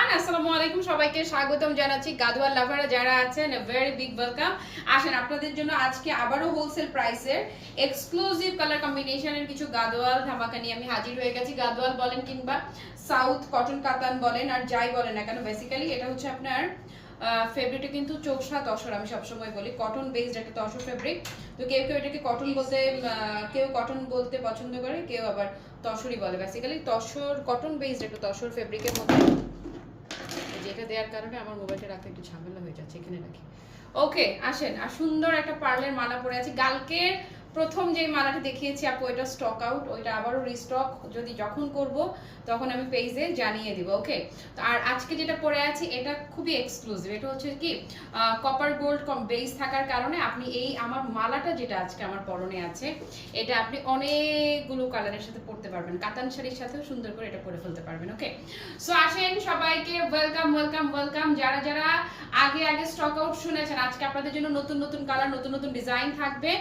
Everyone, আসসালামু আলাইকুম। সবাইকে স্বাগতম জানাচ্ছি। গাদওয়াল লাভাররা যারা আছেন, ভেরি বিগ ওয়েলকাম। আসেন আপনাদের জন্য আজকে আবারও হোলসেল প্রাইসের এক্সক্লুসিভ কালার কম্বিনেশনের কিছু গাদওয়াল ধামাকা নিয়ে আমি হাজির হয়ে গেছি। গাদওয়াল বলেন কিংবা সাউথ কটন কাতান বলেন আর যাই বলেন না কেন, বেসিক্যালি এটা হচ্ছে আপনার ফেব্রিকটা কিন্তু চোষা তসর। আমি সবসময় বলি কটন বেসড একটা তসর ফেব্রিক। তো কেউ কেউ এটাকে কটন বলতে কেউ কটন বলতে পছন্দ করে, কেউ আবার তসরই বলে। বেসিক্যালি তসর কটন বেসড একটা তসর ফেব্রিকের মধ্যে যেটা দেওয়ার কারণে আমার মোবাইলটা রাখতে একটু ঝামেলা হয়ে যাচ্ছে, এখানে রাখি। ওকে, আসেন। আর সুন্দর একটা পার্লের মালা পরে আছি। কালকের প্রথম যে মালাটা দেখিয়েছি আপু, এটা স্টক আউট, ওইটা আবারও রিস্টক যদি যখন করব তখন আমি পেজে জানিয়ে দিব। ওকে, তো আর আজকে যেটা পরে আছি এটা খুবই এক্সক্লুসিভ। এটা হচ্ছে কি কপার গোল্ড বেস থাকার কারণে আপনি এই আমার মালাটা যেটা আজকে আমার পরনে আছে, এটা আপনি অনেকগুলো কালারের সাথে পরতে পারবেন, কাতান শাড়ির সাথেও সুন্দর করে এটা পরে ফেলতে পারবেন। ওকে, সো আসেন সবাইকে ওয়েলকাম ওয়েলকাম ওয়েলকাম। যারা যারা আগে আগে স্টক আউট শুনেছেন, আজকে আপনাদের জন্য নতুন নতুন কালার, নতুন নতুন ডিজাইন থাকবে।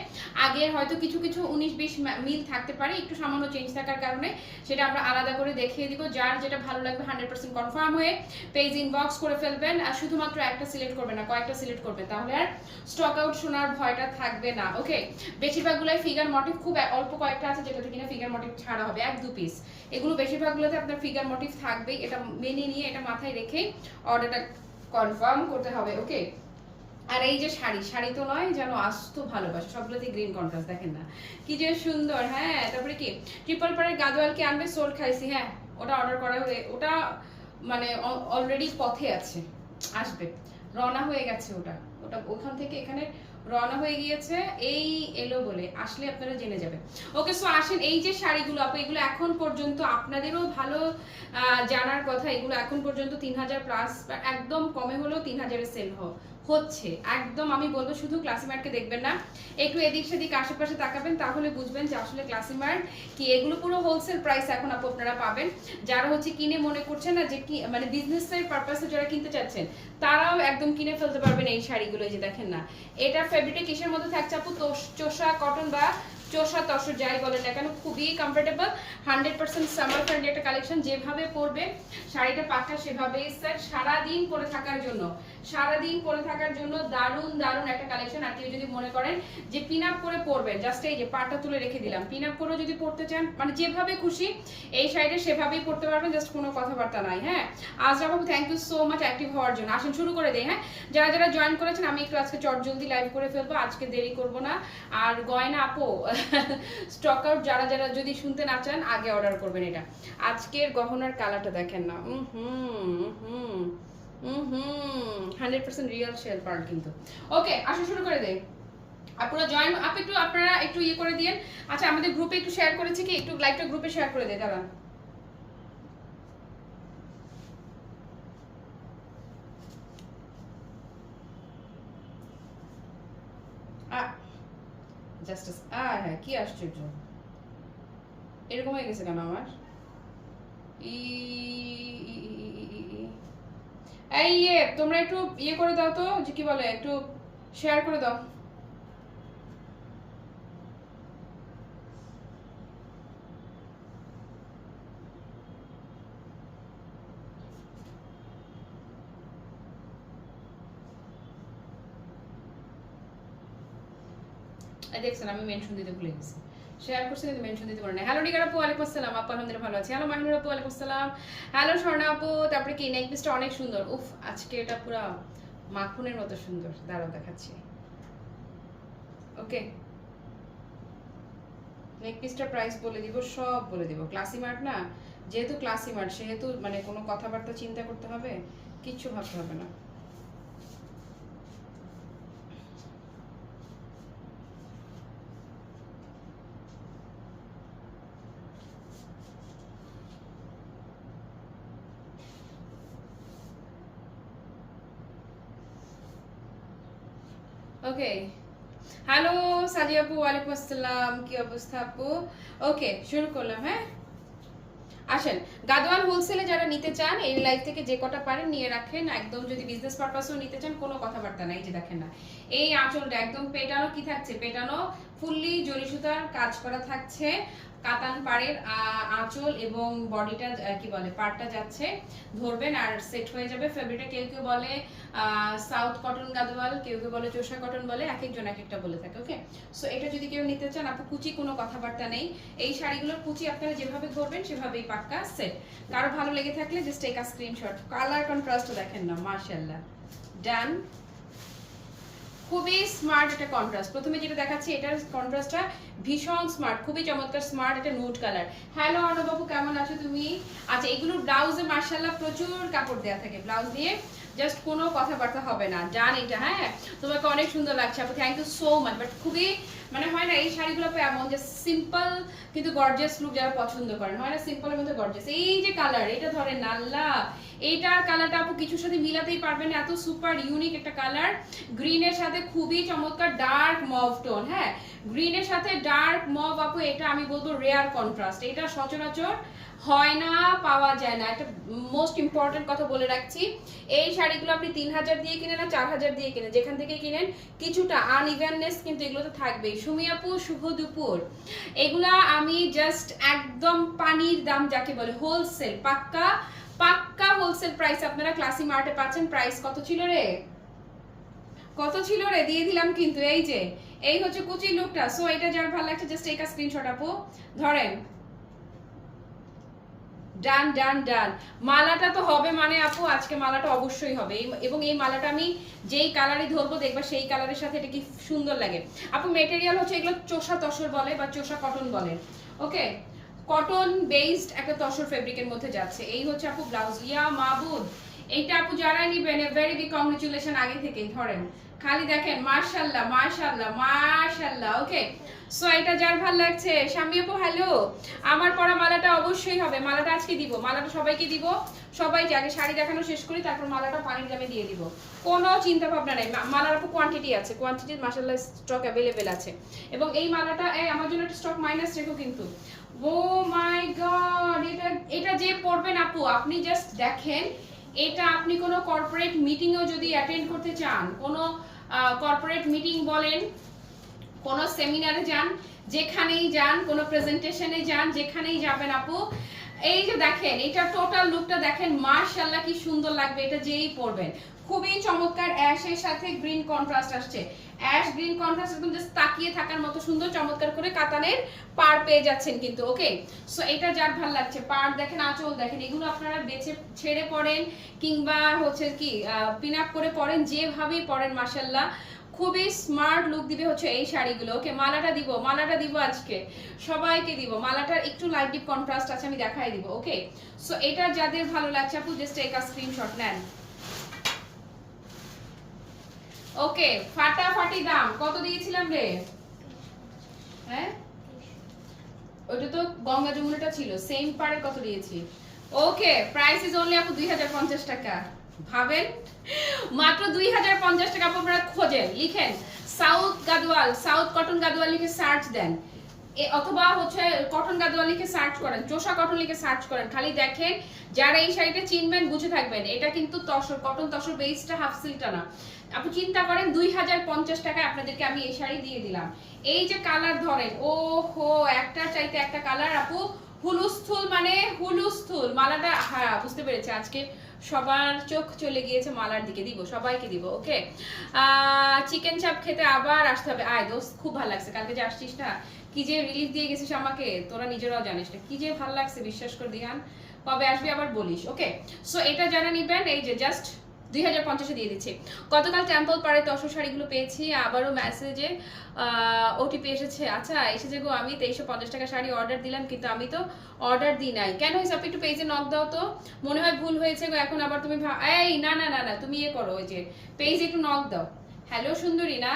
আগের হয়তো কিছু কিছু 19-20 মিল থাকতে পারে, একটু সামান্য চেঞ্জ থাকার কারণে সেটা আমরা আলাদা করে দেখিয়ে দিব। যার যেটা ভালো লাগবে 100% কনফার্ম হয়ে পেজ ইনবক্স করে ফেলবেন। আর শুধুমাত্র একটা সিলেক্ট করবেন না, কয়েকটা সিলেক্ট করবেন, তাহলে আর স্টক আউট শোনার ভয়টা থাকবে না। ওকে, বেশিরভাগগুলোই ফিগার মোটিভ, খুব অল্প কয়েকটা আছে যেটাতে কিনা ফিগার মোটিভ ছাড়া হবে 1-2 পিস। এগুলো বেশিরভাগগুলোতে আপনার ফিগার মোটিভ থাকবেই। এটা মেনে নিয়ে, এটা মাথায় রেখেই অর্ডারটা কনফার্ম করতে হবে। ওকে, আর এই যে শাড়ি, শাড়ি তো নয় যেন আস্ত ভালোবাসা, সবগুলোতে গ্রিন কন্ট্রাস্ট, দেখেন না কি যে সুন্দর। হ্যাঁ, তারপরে কি ট্রিপল পাড়ের গাদোয়াল কি আনবে, সোল খাইছি। হ্যাঁ, ওটা অর্ডার করা হয়ে, ওটা মানে অলরেডি পথে আছে, আসবে, রওনা হয়ে গেছে। ওটা ওটা ওখান থেকে এখানে রওনা হয়ে গিয়েছে, এই এলো বলে আসলে আপনারা জেনে যাবেন। ওকে, সো আসেন। এই যে শাড়িগুলো আপু, এগুলো এখন পর্যন্ত আপনাদেরও ভালো জানার কথা, এগুলো এখন পর্যন্ত 3000 প্লাস, একদম কমে হলেও 3000-এর সেল হচ্ছে। একদম আমি বলবো শুধু ক্লাসিমার্টকে দেখবেন না, একটু এদিক সেদিক আশেপাশে তাকাবেন, তাহলে বুঝবেন যে আসলে ক্লাসিমার্ট কি। এগুলো পুরো হোলসেল প্রাইস এখন আপু আপনারা পাবেন। যারা হচ্ছে কিনে মনে করছেন না যে কি মানে বিজনেসের পারপাসে যারা কিনতে চাচ্ছেন, তারাও একদম কিনে ফেলতে পারবেন এই শাড়িগুলো। এই যে দেখেন না, এটা ফেব্রিকটা কিসের মধ্যে থাকছে আপু, চোষা কটন বা চোষা তসর যাই বলেন না কেন, খুবই কমফোর্টেবল, 100% সামার ফ্রেন্ডলি একটা কালেকশন। যেভাবে পরবে শাড়িটা পাকা সেভাবেই সেট, সারাদিন পরে থাকার জন্য, সারাদিন পরে থাকার জন্য দারুণ দারুণ একটা কালেকশন। আর কেউ যদি মনে করেন যে পিন আপ করে পরবেন, জাস্ট এই যে পাটা তুলে রেখে দিলাম, পিন আপ করে যদি পরতে চান, মানে যেভাবে খুশি এই শাড়িটা সেভাবেই পরতে পারবেন, জাস্ট কোনো কথাবার্তা নাই। হ্যাঁ, আজ বাবু thank you so much active হওয়ার জন্য। আসেন শুরু করে দেই। হ্যাঁ, যারা যারা জয়েন করেছেন, আমি একটু আজকে চট জলদি লাইভ করে ফেলবো, আজকে দেরি করব না। আর গয়না আপু স্টক আউট যারা যারা যদি শুনতে না চান, আগে অর্ডার করবেন। এটা আজকের গহনার কালারটা দেখেন না, 100% রিয়েল শেল পার্ল কিন্তু। ওকে, আসো শুরু করে দেই। আপনারা জয়েন একটু, আপনারা একটু ইয়ে করে দিয়েন। আচ্ছা, আমাদের গ্রুপে একটু শেয়ার করেছি কি, একটু লাইভটা গ্রুপে শেয়ার করে দেয় দাঁড়ান। জাস্ট হ্যাঁ, কি আশ্চর্য, এরকম হয়ে গেছে কেন আমার? এই ইয়ে, তোমরা একটু ইয়ে করে দাও তো, যে কি বলে, একটু শেয়ার করে দাও। দেখছেন, আমি মেনশন দিতে ভুলে গেছি, শেয়ার করছি কিন্তু মেনশন দিতে পারি না। হ্যালো নিগার আপু, ওয়ালাইকুম আসসালাম। আপু আলহামদুলিল্লাহ ভালো আছি। হ্যালো মাহিনুর আপু, ওয়ালাইকুম আসসালাম। হ্যালো স্বর্ণা আপু। তারপরে কি নেক পিসটা অনেক সুন্দর, উফ আজকে এটা পুরো মাখনের মতো সুন্দর, দাঁড়াও দেখাচ্ছি। ওকে, নেক পিসটার প্রাইস বলে দিব, সব বলে দিব। ক্লাসিমার্ট না, যেহেতু ক্লাসিমার্ট সেহেতু মানে কোনো কথাবার্তা চিন্তা করতে হবে, কিচ্ছু ভাবতে হবে না। ওকে, হ্যালো সাদিয়া আপু, ওয়ালাইকুম আসসালাম, কি অবস্থা আপু? ওকে, শুরু করলাম। হ্যাঁ, আসেন। গাদোয়াল হোলসেলে যারা নিতে চান, এই লাইভ থেকে যে কটা পারেন নিয়ে রাখেন। একদম যদি বিজনেস পারপাসেও নিতে চান, কোনো কথাবার্তা নাই। যে দেখেন না, এই আঁচলটা একদম পেটানো, কি থাকছে পেটানো, ফুললি জরি সুতার কাজ করা থাকছে, কাতান পাড়ের আঁচল এবং বডিটা কি বলে পাড়টা যাচ্ছে, ধরবেন আর সেট হয়ে যাবে। ফেব্রিকটা কেউ কেউ বলে সাউথ কটন গাদোয়াল, কেউ কেউ বলে চোষা কটন বলে, এক একজন এক একটা বলে থাকে। ওকে, সো এটা যদি কেউ নিতে চান আপু কুচি কোনো কথাবার্তা নেই, এই শাড়িগুলোর কুচি আপনারা যেভাবে ধরবেন সেভাবেই পাক্কা সেট। কারো ভালো লেগে থাকলে just take a screenshot. Colour contrast দেখেন না, মাশাআল্লাহ, ডান। খুবই স্মার্ট একটা কন্ট্রাস্ট। প্রথমে যেটা দেখাচ্ছি এটার কন্ট্রাস্টটা ভীষণ স্মার্ট, খুবই চমৎকার স্মার্ট একটা নুড কালার। হ্যালো অর্ণবাবু, কেমন আছো তুমি? আচ্ছা, এগুলোর ব্লাউজে মাশাআল্লাহ প্রচুর কাপড় দেয়া থাকে, ব্লাউজ দিয়ে জাস্ট কোনো কথাবার্তা হবে না। ডান এটা, হ্যাঁ তোমাকে অনেক সুন্দর লাগছে আপু, thank you so much. But খুবই মানে হয় না এই শাড়িগুলো এমন যে সিম্পল কিন্তু গর্জিয়াস লুক যারা পছন্দ করেন, হয় না সিম্পলের মধ্যে গর্জিয়াস। এই যে কালার, এটা ধরেন আল্লাহ, এইটার কালারটা আপু কিছুর সাথে মিলাতেই পারবেন, এত সুপার ইউনিক একটা কালার। গ্রিনের সাথে খুবই চমৎকার ডার্ক মভ টোন, হ্যাঁ গ্রিনের সাথে ডার্ক মভ আপু, এটা আমি বলবো রেয়ার কন্ট্রাস্ট, এটা সচরাচর হয় না, পাওয়া যায় না। একটা মোস্ট ইম্পর্টেন্ট কথা বলে রাখছি, এই শাড়িগুলো আপনি 3000 দিয়ে কিনেন না 4000 দিয়ে কিনেন, যেখান থেকে কিনেন কিছুটা আনইভেননেস কিন্তু এগুলোতে থাকবেই। সুমি আপু শুভ দুপুর। এগুলা আমি জাস্ট একদম পানির দাম যাকে বলে, হোলসেল পাক্কা পাক্কা হোলসেল প্রাইস আপনারা ক্লাসি মার্টে পাচ্ছেন। প্রাইস কত ছিল রে, কত ছিল রে, দিয়ে দিলাম কিন্তু। এই যে এই হচ্ছে কুচি লুকটা। সো এটা যার ভালো লাগছে জাস্ট টেক আ স্ক্রিনশট আপু, ধরেন। ডান ডান ডান। মালাটা তো হবে মানে আপু, আজকে মালাটা অবশ্যই হবে, এবং এই মালাটা আমি যেই কালারই ধরবো দেখবা সেই কালারের সাথে এটা কি সুন্দর লাগে আপু। মেটেরিয়াল হচ্ছে এগুলো চোষা তসর বলে বা চোষা কটন বলে, ওকে কটন বেসড একটা তসর ফেব্রিকের মধ্যে যাচ্ছে। এই হচ্ছে আপু ব্লাউজ। ইয়া মাহবুব, এইটা আপু যারাই নিবেন ভেরি বিগ কংগ্রেচুলেশন আগে থেকেই। ধরেন খালি দেখেন, মাশাআল্লাহ মাশাআল্লাহ মাশাআল্লাহ। ওকে, সো এটা যার ভালো লাগছে। শামি আপু হ্যালো, আমার পরা মালাটা অবশ্যই হবে, মালাটা আজকে দিব, মালাটা সবাইকে দিব, সবাইকে আগে শাড়ি দেখানো শেষ করি তারপর মালাটা পানির দামে দিয়ে দিব, কোনো চিন্তা ভাবনা নাই। মালার আপু কোয়ান্টিটি আছে, কোয়ান্টিটি মাশাআল্লাহ স্টক অ্যাভেলেবেল আছে। এবং এই মালাটা আমার জন্য একটা স্টক মাইনাস রেখো কিন্তু। ও মাই গড, এটা যে পরবেন আপু, আপনি জাস্ট দেখেন, এটা আপনি কোনো কর্পোরেট মিটিংও যদি অ্যাটেন্ড করতে চান, কোনো কর্পোরেট মিটিং বলেন, কোনো সেমিনারে যান, যেখানেই যান, কোনো প্রেজেন্টেশনে যান, যেখানেই যাবেন আপু, এই যে দেখেন এটা টোটাল লুকটা দেখেন, মাশাআল্লাহ কি সুন্দর লাগবে এটা যেই পরবেন। খুবই চমৎকার অ্যাশের সাথে গ্রিন কন্ট্রাস্ট আসছে, অ্যাশ গ্রিন কন্ট্রাস্ট একদম জাস্ট তাকিয়ে থাকার মতো সুন্দর চমৎকার করে কাতানের পাড় পেয়ে যাচ্ছেন কিন্তু। ওকে, সো এটা যার ভালো লাগছে, পাড় দেখেন, আঁচল দেখেন, এগুলো আপনারা বেছে ছেড়ে পড়েন কিংবা হচ্ছে কি পিন আপ করে পরেন, যেভাবেই পরেন মাশাআল্লাহ খুবই স্মার্ট লুক দিবে হচ্ছে এই শাড়িগুলো। ওকে, মালাটা দিব আজকে সবাইকে দিব, মালাটার একটু লাইট ডিপ কন্ট্রাস্ট আছে, আমি দেখাই দিব। ওকে, সো এটা যাদের ভালো লাগছে আপু জাস্ট টেক আ স্ক্রিনশট নেন। ওকে, ফাটাফাটি দাম কত দিয়েছিলাম রে, হ্যাঁ ওটা তো গঙ্গা যমুনাটা ছিল, সেম পারে কত দিয়েছি। ওকে, প্রাইস ইজ অনলি আপু 2050 টাকা। ভাবেন মাত্র 2050 টাকা। আপনারা খোঁজেন, লিখেন south Gadwal, south cotton Gadwal লিখে সার্চ দেন, অথবা হচ্ছে কটন গাদওয়াল লিখে সার্চ করেন, চোষা কটন লিখে সার্চ করেন, খালি দেখেন। যারা এই শাড়িটা চিনবেন বুঝে থাকবেন এটা কিন্তু তসর কটন, তসর বেসটা হাফ সিল্কটা না আপু। চিন্তা করেন 2050 টাকায় আপনাদেরকে আমি এই শাড়ি দিয়ে দিলাম। এই যে কালার ধরেন, ও হো একটার চাইতে একটা কালার আপু, হুলুস্থুল মানে হুলুস্থুল। মালাটা হ্যাঁ বুঝতে পেরেছি, আজকে সবার চোখ চলে গিয়েছে মালার দিকে, দিব সবাইকে দিব। ওকে, চিকেন চাপ খেতে আবার আসতে হবে। আয় দোস্ত, খুব ভালো লাগছে, কালকে যে আসছিস না কি যে রিলিফ দিয়ে গেছিস আমাকে, তোরা নিজেরাও জানিস না কি যে ভালো লাগছে, বিশ্বাস করে দিহান, কবে আসবি আবার বলিস। ওকে, সো এটা যারা নিবেন এই যে জাস্ট 2050 দিয়ে দিচ্ছি। গতকাল টেম্পল পাড়ে তসর শাড়িগুলো পেয়েছি, আবারও মেসেজে ওটিপি এসেছে। আচ্ছা এসেছে গো, আমি 2350 টাকা শাড়ি অর্ডার দিলাম কিন্তু আমি তো অর্ডার দিই নাই, কেন হয়েছে? আপনি একটু পেজে নক দাও তো, মনে হয় ভুল হয়েছে গো। এখন আবার তুমি এই না না না না তুমি ইয়ে করো, ওই যে পেজে একটু নক দাও। হ্যালো সুন্দরী না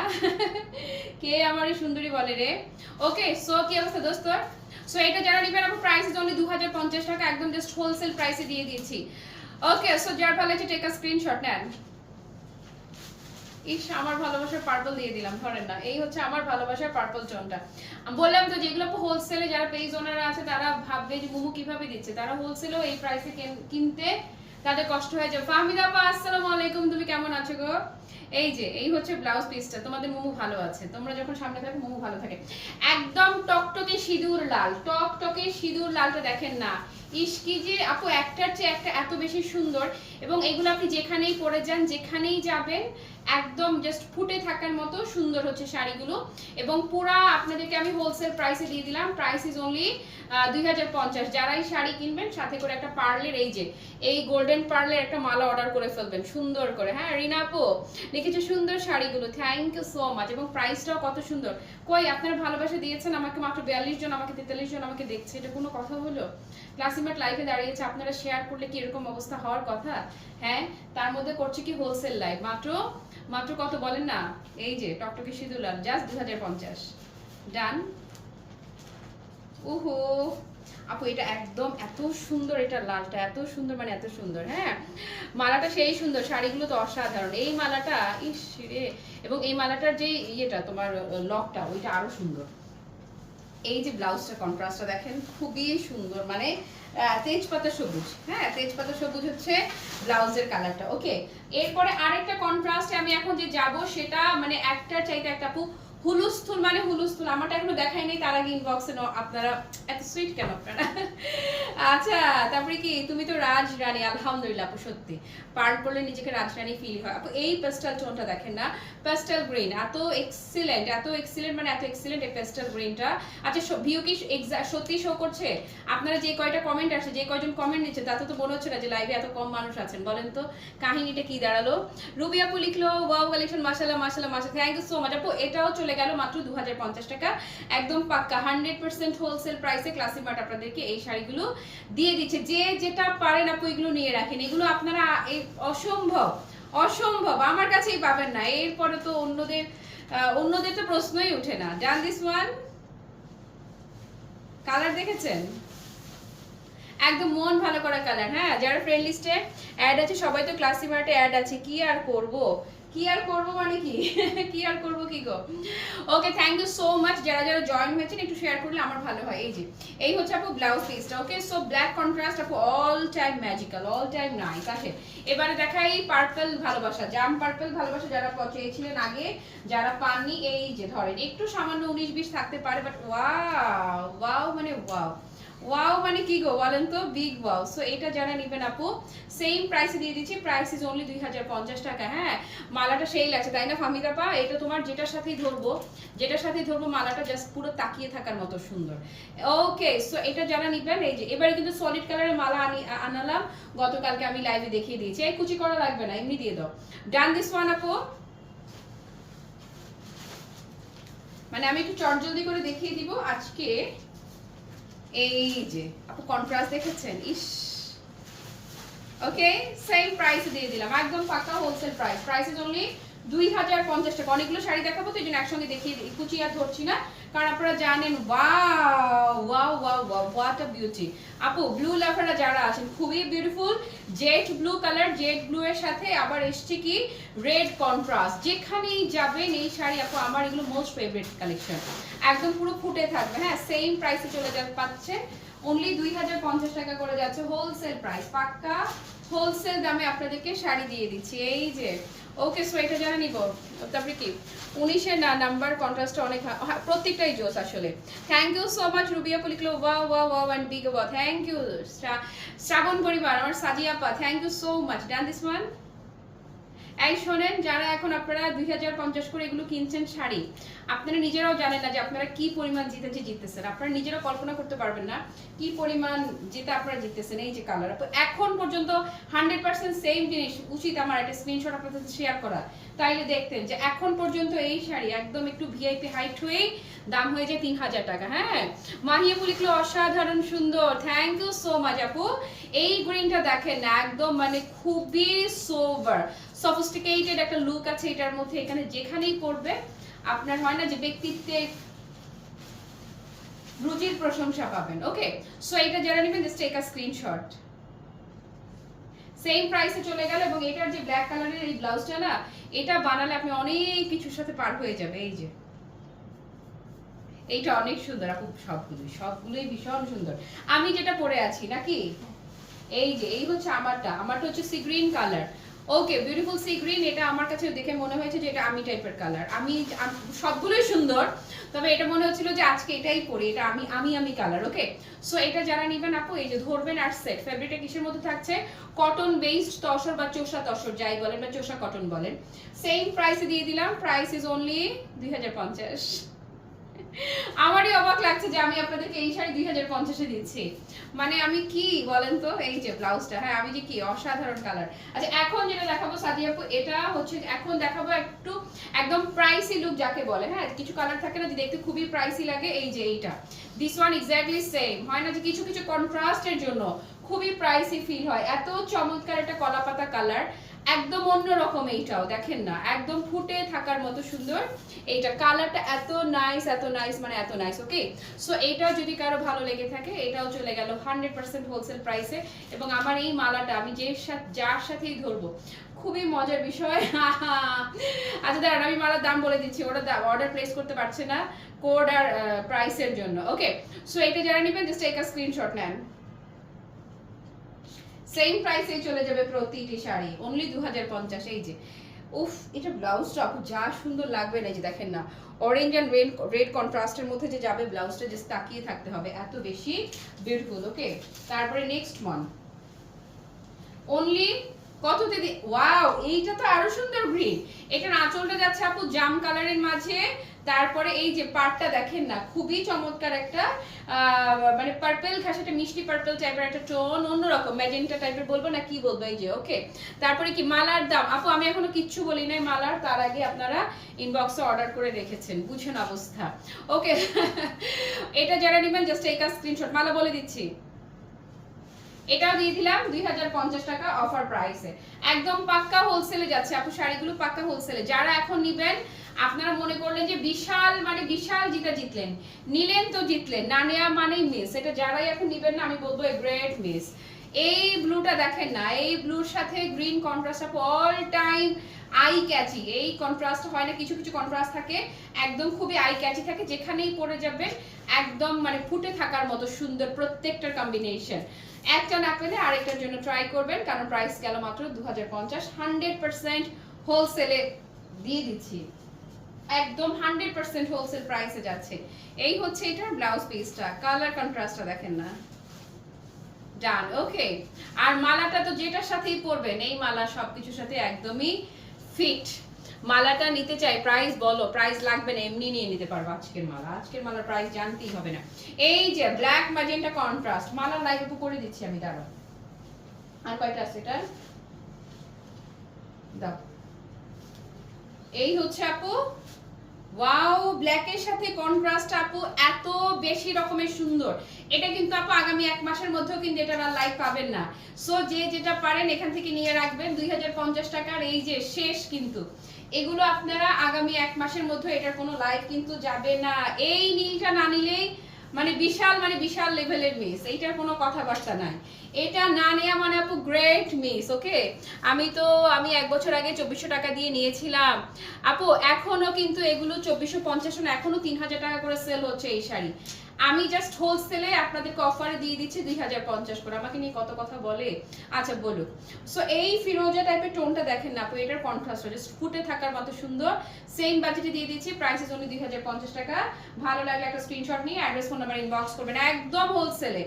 কে আমার এই সুন্দরী বলে রে। ওকে, সো কি অবস্থা দোস্ত? সো এটা যারা নিবেন আপু প্রাইস ইজ অনলি 2050 টাকা, একদম জাস্ট হোলসেল প্রাইসে দিয়ে দিয়েছি। ওকে, সো যার ভালো লাগছে টেক আ স্ক্রিনশট নেন। ইস, আমার ভালোবাসার পার্পল দিয়ে দিলাম, ধরেন না, এই হচ্ছে আমার ভালোবাসার পার্পল টোনটা। বললাম তো যেগুলো হোলসেলে যারা পেজ ওনারা আছে তারা ভাববে যে মুমু কিভাবে দিচ্ছে, তারা হোলসেলেও এই প্রাইসে কিনতে তাদের কষ্ট হয়ে যাবে। ফাহমিদা আপা আসসালামু আলাইকুম, তুমি কেমন আছো গো? এই যে এই হচ্ছে ব্লাউজ পিসটা, তোমাদের মোমো ভালো আছে, তোমরা যখন সামনে থাকো মোমো ভালো থাকে। একদম টকটকে সিঁদুর লাল, টকটকে সিঁদুর লালটা দেখেন না, ইস কি যে আপু একটার চেয়ে একটা এত বেশি সুন্দর। এবং এগুলো আপনি যেখানেই পরে যান, যেখানেই যাবেন, একদম জাস্ট ফুটে থাকার মতো সুন্দর হচ্ছে শাড়িগুলো। এবং পুরা আপনাদেরকে আমি হোলসেল প্রাইসে দিয়ে দিলাম, প্রাইস ইজ অনলি 2050। যারাই শাড়ি কিনবেন সাথে করে একটা পার্লের এই যে এই গোল্ডেন পার্লের একটা মালা অর্ডার করে ফেলবেন সুন্দর করে। হ্যাঁ রিনা আপু লিখেছে সুন্দর শাড়িগুলো, থ্যাংক ইউ সো মাচ। এবং প্রাইসটাও কত সুন্দর। কই আপনারা ভালোবাসা দিয়েছেন আমাকে, মাত্র 42 জন, আমাকে 43 জন আমাকে দেখছে, এটা কোনো কথা হলো? ক্লাসিমেট লাইভে দাঁড়িয়েছে, আপনারা শেয়ার করলে কি এরকম অবস্থা হওয়ার কথা? হ্যাঁ তার মধ্যে করছে কি হোলসেল লাইভ, মাত্র মাত্র কত বলেন না, এই যে টকটকে সিঁদুর লাল জাস্ট 2050। ডান। ওহো আপু এটা একদম এত সুন্দর, এটা লালটা এত সুন্দর, মানে এত সুন্দর। হ্যাঁ মালাটা সেই সুন্দর, শাড়িগুলো তো অসাধারণ। এই মালাটা ইস রে, এবং এই মালাটার যে ইয়েটা তোমার লকটা ওইটা আরো সুন্দর। এই যে ব্লাউজটা কন্ট্রাস্টটা দেখেন খুবই সুন্দর, মানে তেজপাতা সবুজ। হ্যাঁ তেজপাতা সবুজ হচ্ছে ব্লাউজের কালারটা। ওকে এরপরে আরেকটা কন্ট্রাস্টে আমি এখন যে যাব সেটা মানে একটার চাইতে একটা আপু হুলুস্থুল, মানে হুলুস্থুল আমারটা এখনো দেখাই নাই, তার আগে ইনবক্সে আপনারা এত সুইট কেন আপনারা? আচ্ছা তারপরে কি তুমি তো রাজরানী, আলহামদুলিল্লাহ আপু সত্যি পার করলে নিজেকে রাজরানী ফিল হয় আপু। এই পেস্টাল টোনটা দেখেন না, পেস্টাল গ্রিন এত এক্সিলেন্ট, এত এক্সিলেন্ট, মানে এত এক্সিলেন্ট এই পেস্টাল গ্রিনটা। আচ্ছা ভিউ কি সত্যি শো করছে? আপনারা যে কয়টা কমেন্ট আসছে, যে কয়জন কমেন্ট নিচ্ছে, তাতে তো মনে হচ্ছে না যে লাইভে এত কম মানুষ আছেন। বলেন তো কাহিনীটা কি দাঁড়ালো? রুবি আপু লিখলো ওয়াও কালেকশন, মাশাআল্লাহ মাশাআল্লাহ মাশাআল্লাহ, থ্যাংক ইউ সো মাচ আপু। এটাও চলে গেল মাত্র 2050 টাকা, একদম পাক্কা 100% হোলসেল প্রাইসে ক্লাসিক মার্ট আপনাদেরকে এই শাড়িগুলো দিয়ে দিচ্ছে। যে যেটা পারেন আপু এগুলো নিয়ে রাখেন, এগুলো আপনারা অসম্ভব অসম্ভব আমার কাছেই পাবেন না, এরপরে তো অন্যদের তো প্রশ্নই উঠে না। ডান দিস ওয়ান, কালার দেখেছেন একদম মন ভালো করা কালার। হ্যাঁ যারা ফ্রেন্ড লিস্টে অ্যাড আছে সবাই তো ক্লাসি মার্টে অ্যাড আছে, কি আর করব, কি আর করব মানে কি কি আর করব কি গো। Okay thank you so much, যারা যারা জয়েন হয়েছেন একটু শেয়ার করলে আমার ভালো হয়। এই যে এই হচ্ছে আপু ব্লাউজ পিসটা। ওকে সো ব্ল্যাক কন্ট্রাস্ট আপু all time magical, all time nice. আসে এবারে দেখাই পার্পল ভালোবাসা, জাম পার্পল ভালোবাসা যারা চেয়েছিলেন আগে, যারা পাননি, এই যে ধরেন একটু সামান্য 19-20 থাকতে পারে, বাট ওয়াও ওয়াও মানে ওয়াও ওয়াও মানে কি গো বলেন তো, বিগ ওয়াও। সো এটা যারা নেবেন আপু সেম প্রাইসে দিয়ে দিচ্ছি, প্রাইস ইজ অনলি 2050 টাকা। হ্যাঁ মালাটা সেই লাগছে তাই না ফাহমিদা পা? এটা তোমার যেটার সাথেই ধরবো, যেটার সাথেই ধরবো মালাটা জাস্ট পুরো তাকিয়ে থাকার মতো সুন্দর। ওকে সো এটা যারা নেবেন, এই যে এবারে কিন্তু সলিড কালারের মালা আনালাম, গতকালকে আমি লাইভে দেখিয়ে দিয়েছি। এই কুচি করা লাগবে না, এমনি দিয়ে দাও। ডান দিস ওয়ান আপু, মানে আমি একটু চটজলদি করে দেখিয়ে দিব আজকে। এই যে আপু কন্ট্রাস্ট দেখেছেন, ইস ওকে সেম প্রাইস দিয়ে দিলাম, একদম পাক্কা wholesale price, price is only 2050 টাকা। অনেকগুলো শাড়ি দেখাবো তো এই জন্য একসঙ্গে দেখিয়ে দিই, কুচি আর ধরছি না, কারণ আপনারা জানেন wow wow wow wow what a beauty. আপু ব্লু লাভাররা যারা আছেন খুবই beautiful, Z blue colour, Z blue এর সাথে আবার এসছে কি রেড কন্ট্রাস্ট। যেখানেই যাবেন এই শাড়ি আপু আমার এগুলো মোস্ট ফেভারিট কালেকশন, একদম পুরো ফুটে থাকবে। হ্যাঁ সেম প্রাইসে চলে পাচ্ছে, অনলি 2050 টাকা করে যাচ্ছে, হোলসেল প্রাইস, পাক্কা হোলসেল দামে আপনাদেরকে শাড়ি দিয়ে দিচ্ছি। এই যে ওকে সো এটা জানা নিব। তারপরে কি 19-এর নাম্বার কন্ট্রাস্টটা অনেক, প্রত্যেকটাই জোস আসলে। Thank you so much Rubiya লিখলো wow wow wow and big wow, thank you Srabon পরিবার, আমার সাজিয়া আপা, thank you so much. Done this one. এই শোনেন যারা এখন আপনারা 2050 করে এগুলো কিনছেন শাড়ি, আপনারা নিজেরাও জানেন না যে আপনারা কি পরিমাণ জিততেছেন, আপনারা নিজেরাও কল্পনা করতে পারবেন না কি পরিমাণ যেটা আপনারা জিততেছেন। এই যে কালার তো এখন পর্যন্ত 100% সেম জিনিস, উচিত আমার একটা স্ক্রিনশট আপনাদের সাথে শেয়ার করা, তাইলে দেখতেন যে এখন পর্যন্ত এই শাড়ি একদম একটু ভিআইপি হাইট হয়েই দাম হয়ে যায় 3000 টাকা। হ্যাঁ মাহিয়াপু লিখলো অসাধারণ সুন্দর, থ্যাংক ইউ সো মাচ আপু। এই গ্রিনটা দেখেন না একদম মানে খুবই সোবার সফিস্টিকেটেড একটা লুক আছে এটার মধ্যে, এখানে যেখানেই পড়বে আপনার হয় না যে ব্যক্তিত্বে রুচির প্রশংসা পাবেন। ওকে সো এটা যারা নেবেন just take a screenshot. Same প্রাইসে চলে গেল, এবং এটার যে ব্ল্যাক কালারের এই ব্লাউজটা না, এটা বানালে আপনি অনেক কিছুর সাথে পার হয়ে যাবে। এই যে এইটা অনেক সুন্দর আপু, সবগুলোই ভীষণ সুন্দর। আমি যেটা পরে আছি নাকি এই যে এই হচ্ছে আমারটা হচ্ছে সি গ্রিন কালার। ওকে, বিউটিফুল সি গ্রিন। এটা আমার কাছে দেখে মনে হয়েছে যে এটা আমি টাইপের কালার। আমি সবগুলোই সুন্দর, তবে এটা মনে হচ্ছিল যে আজকে এটাই পরি, এটা আমি কালার। ওকে, সো এটা যারা নেবেন আপু এই যে ধরবেন আর সেট। ফেব্রিকটা কিসের মধ্যে থাকছে? কটন বেসড তসর বা চোষা তসর যাই বলেন বা চোষা কটন বলেন। সেম প্রাইসে দিয়ে দিলাম। Price is only 2050। আমারই অবাক লাগছে যে আমি আপনাদেরকে এই শাড়ি 2050-এ দিচ্ছি। মানে আমি কি বলেন তো, এই যে ব্লাউজটা, হ্যাঁ আমি যে কি অসাধারণ কালার। আচ্ছা এখন যেটা দেখাবো সাদিয়া আপু, এটা হচ্ছে এখন দেখাবো একটু একদম প্রাইসি লুক যাকে বলে। হ্যাঁ, কিছু কালার থাকে না যে দেখতে খুবই প্রাইসি লাগে, এই যে এইটা, দিস ওয়ান এক্স্যাক্টলি সেম। হয় না যে কিছু কিছু কন্ট্রাস্টের জন্য খুবই প্রাইসি ফিল হয়। এত চমৎকার একটা কলাপাতা কালার, একদম অন্যরকম। এইটাও দেখেন না, একদম ফুটে থাকার মতো সুন্দর। এইটা কালারটা এত নাইস, এত নাইস, মানে এত নাইস। ওকে, সো এইটাও যদি কারো ভালো লেগে থাকে, এটাও চলে গেল 100% হোলসেল প্রাইসে। এবং আমার এই মালাটা আমি যার সাথেই ধরবো, খুবই মজার বিষয়। আচ্ছা দাঁড়ান, আমি মালার দাম বলে দিচ্ছি, ওরা অর্ডার প্লেস করতে পারছে না কোড আর প্রাইসের জন্য। ওকে, সো এটা যারা নেবেন জাস্ট টেক আ স্ক্রিনশট নেন। সেম প্রাইসে চলে যাবে প্রতিটি শাড়ি, অনলি 2050। এই যে উফ, এটা ব্লাউজটা আপু যা সুন্দর লাগবে না, এই যে দেখেন না, অরেঞ্জ এন্ড রেড কন্ট্রাস্টের মধ্যে যে যাবে ব্লাউজটা, জাস্ট তাকিয়ে থাকতে হবে, এত বেশি বিউটিফুল। ওকে, তারপরে নেক্সট ওয়ান অনলি কততে দি, ওয়াও এইটা তো আরো সুন্দর গ্রিন। এটার আঁচলটা যাচ্ছে আপু জাম কালারের মাঝে, তারপরে এই যে পাড়টা দেখেন না, খুবই চমৎকার একটা মানে পার্পল ঘাসাটা, মিষ্টি পার্পল টাইপের একটা টোন, অন্যরকম ম্যাজেন্টা টাইপের বলবো না কি বলবো, এই যে। ওকে, তারপরে কি মালার দাম আপু আমি এখনো কিচ্ছু বলি নাই মালার, তার আগে আপনারা ইনবক্সে অর্ডার করে রেখেছেন, বুঝেন অবস্থা। ওকে, এটা যারা নেবেন জাস্ট এই কাজ স্ক্রিনশট, মালা বলে দিচ্ছি, এটাও দিয়ে দিলাম 2050 টাকা অফার প্রাইসে। একদম পাক্কা হোলসেলে যাচ্ছে আপু, শাড়িগুলো পাক্কা হোলসেলে। যারা এখন নিবেন, আপনারা মনে করলেন যে বিশাল মানে বিশাল জিতলেন, নিলেন তো জিতলেন, না নেওয়া মানেই মিস। এটা যারাই এখন নিবেন না, আমি বলবো এ গ্রেট মিস। এই ব্লুটা দেখেন না, এই ব্লুর সাথে গ্রিন কন্ট্রাস্ট আপু অল টাইম আই ক্যাচি। এই কন্ট্রাস্ট হয় না, কিছু কিছু কন্ট্রাস্ট থাকে একদম খুবই আই ক্যাচি থাকে, যেখানেই পরে যাবেন একদম মানে ফুটে থাকার মতো সুন্দর প্রত্যেকটার কম্বিনেশন। একটা না পেলে আরেকটার জন্য ট্রাই করবেন, কারণ প্রাইস গেল মাত্র 2050। 100% হোলসেলে দিয়ে দিচ্ছি, একদম 100% হোলসেল প্রাইসে যাচ্ছে। এই হচ্ছে এটার ব্লাউজ পিসটা, কালার কন্ট্রাস্টটা দেখেন না, ডান। ওকে, আর মালাটা তো যেটার সাথেই পরবেন, এই মালা সবকিছুর সাথে একদমই ফিট। মালাটা নিতে চাই, প্রাইস বলো, প্রাইস লাগবে না, এমনি নিয়ে নিতে পারবো। আজকের মালার প্রাইস জানতেই হবে না। এই যে ব্ল্যাক ম্যাজেন্টা কন্ট্রাস্ট, মালার লাইভ আপু করে দিচ্ছি আমি, দাঁড়াও। আর কয়টা আছে এটা দাও। এই হচ্ছে আপু, ওয়াও, ব্ল্যাকের সাথে কন্ট্রাস্ট আপু এত বেশি রকমের সুন্দর। এটা কিন্তু আপু আগামী 1 মাসের মধ্যেও কিন্তু এটা আর লাইভ পাবেন না। সো যে যেটা পারেন এখান থেকে নিয়ে রাখবেন। 2050 টাকার এই যে শেষ, কিন্তু এগুলো আপনারা আগামী 1 মাসের মধ্যে এটার কোনো লাইভ কিন্তু যাবে না। এই নীলটা না নিলেই মানে বিশাল লেভেলের মিস, এইটার কোনো কথাবার্তা নাই। এটা না নেওয়া মানে আপু গ্রেট মিস। ওকে, আমি 1 বছর আগে 2400 টাকা দিয়ে নিয়েছিলাম আপু, এখনো কিন্তু এগুলো 2450 না, এখনো 3000 টাকা করে সেল হচ্ছে এই শাড়ি। আমি জাস্ট হোলসেলে আপনাদেরকে অফারে দিয়ে দিচ্ছি 2050 করে। আমাকে নিয়ে কত কথা বলে, আচ্ছা বলুক। সো এই ফিরোজা টাইপের টোনটা দেখেন না আপু, এটার কন্ট্রাস্ট জাস্ট ফুটে থাকার মতো সুন্দর। সেম বাজেটে দিয়ে দিচ্ছি, প্রাইস ইজ অনলি 2050 টাকা। ভালো লাগলে একটা স্ক্রিনশট নিয়ে অ্যাড্রেস ফোন নাম্বার ইনবক্স করবেন, একদম হোলসেলে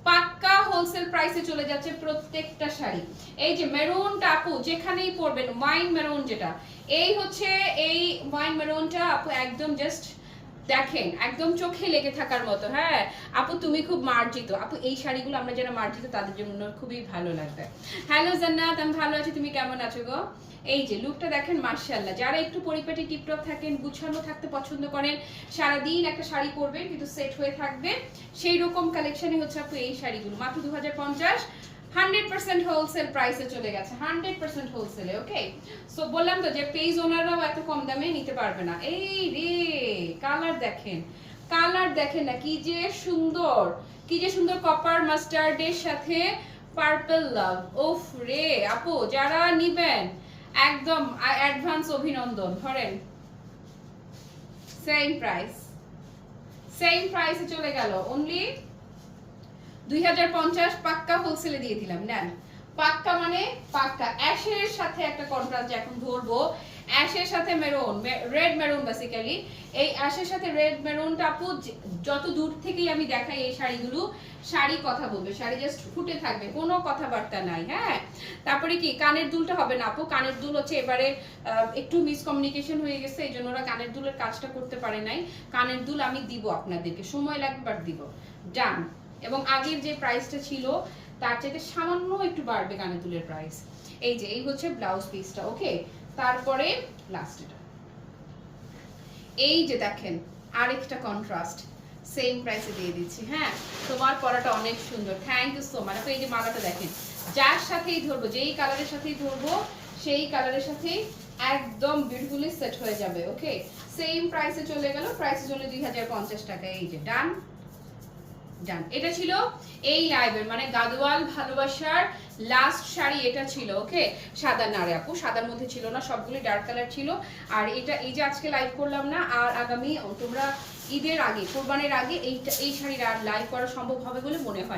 পাক্কা হোলসেল প্রাইসে চলে যাচ্ছে প্রত্যেকটা শাড়ি। এই যে মেরুনটা আপু যেখানেই পরবেন, ওয়াইন মেরুন যেটা, এই হচ্ছে এই ওয়াইন মেরুনটা আপু একদম জাস্ট দেখেন একদম চোখে লেগে থাকার মতো। হ্যাঁ আপু তুমি খুব মার্জিত আপু, এই শাড়িগুলো আমরা যারা মার্জিত তাদের জন্য খুবই ভালো লাগবে। হ্যালো জান্নাত, আমি ভালো আছি, তুমি কেমন আছো গো? এই যে লুকটা দেখেন, মাশাআল্লাহ। যারা একটু পরিপাটি টিপটপ থাকেন, গুছানো থাকতে পছন্দ করেন, সারাদিন একটা শাড়ি পরবেন কিন্তু সেট হয়ে থাকবে, সেই রকম কালেকশনই হচ্ছে আপু এই শাড়িগুলো। মাত্র 2050, 100% হোলসেল প্রাইসে চলে গেছে, 100% হোলসেলে। ওকে, সো বললাম তো যে পেজ ওনাররাও এত কম দামে নিতে পারবে না। এই রে কালার দেখেন না, কি যে সুন্দর কপার মাস্টার্ডের সাথে পার্পল লাভ। ওফ রে আপু, যারা নিবেন একদম অ্যাডভান্স অভিনন্দন। ধরেন সেম প্রাইসে চলে গেল, অনলি 2050 পাক্কা হোলসেলে দিয়ে দিলাম, নেন। পাক্কা মানে পাক্কা। অ্যাশের সাথে একটা কন্ট্রাস্ট এখন ধরবো, অ্যাশের সাথে মেরুন, রেড মেরুন বেসিক্যালি। এই অ্যাশের সাথে রেড মেরুনটা আপু যত দূর থেকেই আমি দেখাই এই শাড়িগুলো, শাড়ি কথা বলবে, শাড়ি জাস্ট ফুটে থাকবে, কোনো কথাবার্তা নাই। হ্যাঁ, তারপরে কি কানের দুলটা হবে না আপু, কানের দুল হচ্ছে এবারে একটু মিসকমিউনিকেশন হয়ে গেছে, এই জন্য ওরা কানের দুলের কাজটা করতে পারে নাই। কানের দুল আমি দিব আপনাদেরকে, সময় লাগবে বাট দিব, ডান। এবং আগের যে প্রাইসটা ছিল তার চাইতে সামান্য একটু বাড়বে কানের দুলের প্রাইস। এই যে এই হচ্ছে ব্লাউজ পিসটা, ওকে। তারপরে লাস্ট এটা, এই যে দেখেন আরেকটা কন্ট্রাস্ট, সেম প্রাইসে দিয়ে দিচ্ছি। হ্যাঁ, তোমার পরাটা অনেক সুন্দর, থ্যাংক ইউ সো মাচ। এই যে মালাটা দেখেন, যার সাথেই ধরবো, যেই কালারের সাথেই ধরবো সেই কালারের সাথেই একদম বিউটিফুলি সেট হয়ে যাবে, ওকে। সেম প্রাইসে চলে গেল, প্রাইসে চলে 2050 টাকা। এই যে ডান ডান। এটা ছিল এই লাইভের মানে গাদোয়াল ভালোবাসার লাস্ট শাড়ি, এটা ছিল, ওকে। সাদা না রে আপু, সাদার মধ্যে ছিল না, সবগুলো ডার্ক কালার ছিল। আর এটা এই যে আজকে লাইভ করলাম না, আর আগামী তোমরা ঈদের আগে, কোরবানির আগে এই শাড়ির আর লাইভ করা সম্ভব হবে বলে মনে হয় না।